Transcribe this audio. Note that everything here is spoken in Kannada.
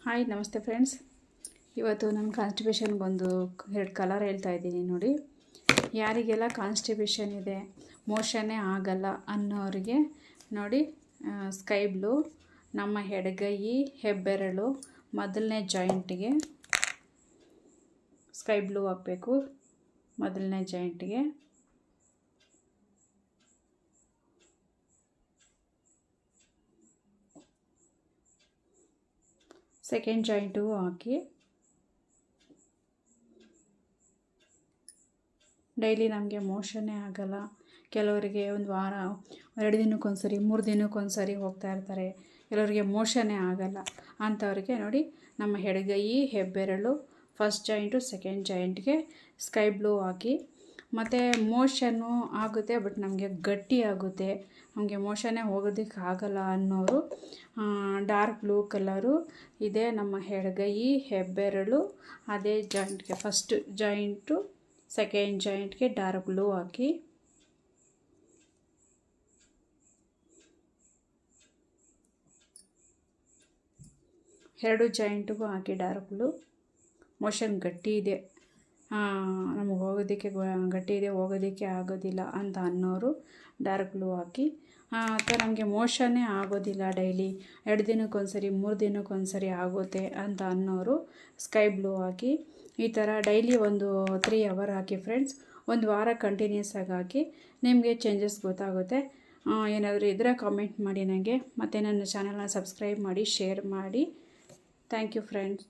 ಹಾಯ್ ನಮಸ್ತೆ ಫ್ರೆಂಡ್ಸ್. ಇವತ್ತು ನಮ್ಮ ಕಾನ್ಸ್ಟಿಪೇಷನ್ಗೊಂದು 2 ಕಲರ್ ಹೇಳ್ತಾ ಇದ್ದೀನಿ ನೋಡಿ. ಯಾರಿಗೆಲ್ಲ ಕಾನ್ಸ್ಟಿಪೇಷನ್ ಇದೆ, ಮೋಷನ್ನೇ ಆಗಲ್ಲ ಅನ್ನೋರಿಗೆ ನೋಡಿ, ಸ್ಕೈ ಬ್ಲೂ ನಮ್ಮ ಎಡಗೈ ಹೆಬ್ಬೆರಳು ಮೊದಲನೇ ಜಾಯಿಂಟಿಗೆ ಸ್ಕೈ ಬ್ಲೂ ಹಾಕಬೇಕು. ಮೊದಲನೇ ಜಾಯಿಂಟಿಗೆ ಸೆಕೆಂಡ್ ಜಾಯಿಂಟಿಗೂ ಹಾಕಿ ಡೈಲಿ ನಮಗೆ ಮೋಷನ್ನೇ ಆಗಲ್ಲ. ಕೆಲವರಿಗೆ ಒಂದು ವಾರ 2 ದಿನಕ್ಕೊಂದ್ಸರಿ 3 ದಿನಕ್ಕೊಂದ್ಸರಿ ಹೋಗ್ತಾ ಇರ್ತಾರೆ. ಕೆಲವರಿಗೆ ಮೋಷನ್ನೇ ಆಗಲ್ಲ. ಅಂಥವ್ರಿಗೆ ನೋಡಿ, ನಮ್ಮ ಎಡಗೈ ಹೆಬ್ಬೆರಳು ಫಸ್ಟ್ ಜಾಯಿಂಟು ಸೆಕೆಂಡ್ ಜಾಯಿಂಟ್ಗೆ ಸ್ಕೈ ಬ್ಲೂ ಹಾಕಿ. ಮತ್ತು ಮೋಷನ್ನು ಆಗುತ್ತೆ, ಬಟ್ ನಮಗೆ ಗಟ್ಟಿ ಆಗುತ್ತೆ, ನಮಗೆ ಮೋಷನ್ನೇ ಹೋಗೋದಕ್ಕೆ ಆಗಲ್ಲ ಅನ್ನೋರು ಡಾರ್ಕ್ ಬ್ಲೂ ಕಲರು ಇದೆ ನಮ್ಮ ಎಡಗೈ ಹೆಬ್ಬೆರಳು ಅದೇ ಜಾಯಿಂಟ್ಗೆ ಫಸ್ಟ್ ಜಾಯಿಂಟು ಸೆಕೆಂಡ್ ಜಾಯಿಂಟ್ಗೆ ಡಾರ್ಕ್ ಬ್ಲೂ ಹಾಕಿ. ಎರಡು ಜಾಯಿಂಟಿಗೂ ಹಾಕಿ ಡಾರ್ಕ್ ಬ್ಲೂ. ಮೋಷನ್ ಗಟ್ಟಿ ಇದೆ, ನಮಗೆ ಹೋಗೋದಕ್ಕೆ ಗಟ್ಟಿ ಇದೆ, ಹೋಗೋದಕ್ಕೆ ಆಗೋದಿಲ್ಲ ಅಂತ ಅನ್ನೋರು ಡಾರ್ಕ್ ಬ್ಲೂ ಹಾಕಿ. ಅಥವಾ ನಮಗೆ ಮೋಷನ್ನೇ ಆಗೋದಿಲ್ಲ, ಡೈಲಿ 2 ದಿನಕ್ಕೊಂದ್ಸರಿ 3 ದಿನಕ್ಕೊಂದ್ಸರಿ ಆಗುತ್ತೆ ಅಂತ ಅನ್ನೋರು ಸ್ಕೈ ಬ್ಲೂ ಹಾಕಿ. ಈ ಥರ ಡೈಲಿ ಒಂದು 3 ಅವರ್ ಹಾಕಿ ಫ್ರೆಂಡ್ಸ್. ಒಂದು ವಾರ ಕಂಟಿನ್ಯೂಸ್ ಆಗಿ ಹಾಕಿ, ನಿಮಗೆ ಚೇಂಜಸ್ ಗೊತ್ತಾಗುತ್ತೆ. ಏನಾದರೂ ಇದ್ದರೆ ಕಾಮೆಂಟ್ ಮಾಡಿ ನನಗೆ. ಮತ್ತು ನನ್ನ ಚಾನಲ್ನ ಸಬ್ಸ್ಕ್ರೈಬ್ ಮಾಡಿ, ಶೇರ್ ಮಾಡಿ. Thank you friends.